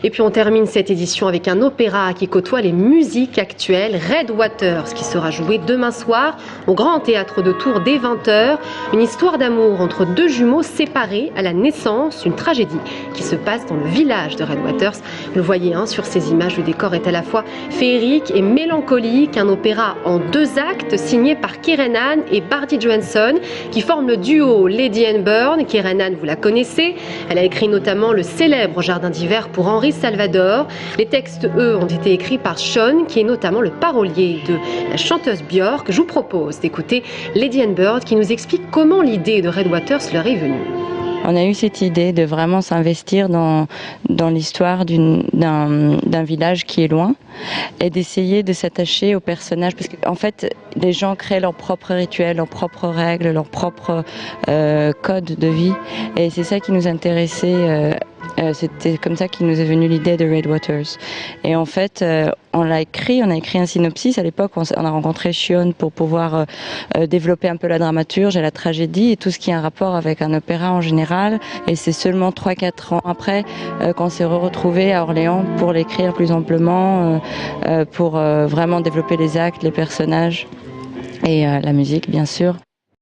Et puis on termine cette édition avec un opéra qui côtoie les musiques actuelles, Red Waters, qui sera joué demain soir au Grand Théâtre de Tours dès 20h. Une histoire d'amour entre deux jumeaux séparés à la naissance, une tragédie qui se passe dans le village de Red Waters. Vous le voyez sur ces images, le décor est à la fois féerique et mélancolique. Un opéra en 2 actes signé par Keren et Bardi Johansson qui forment le duo Lady and Burn. Keren, vous la connaissez, elle a écrit notamment le célèbre Jardin d'hiver pour Henri Salvador. Les textes, eux, ont été écrits par Sean, qui est notamment le parolier de la chanteuse Björk. Je vous propose d'écouter Lady and Burn qui nous explique comment l'idée de Red Waters leur est venue. On a eu cette idée de vraiment s'investir dans l'histoire d'un village qui est loin et d'essayer de s'attacher aux personnages parce qu'en fait les gens créent leurs propres rituels, leurs propres règles, leurs propres codes de vie et c'est ça qui nous intéressait. C'était comme ça qu'il nous est venue l'idée de Red Waters. Et en fait, on a écrit un synopsis. À l'époque, on a rencontré Sean pour pouvoir développer un peu la dramaturge et la tragédie et tout ce qui a un rapport avec un opéra en général. Et c'est seulement 3-4 ans après qu'on s'est retrouvés à Orléans pour l'écrire plus amplement, pour vraiment développer les actes, les personnages et la musique, bien sûr.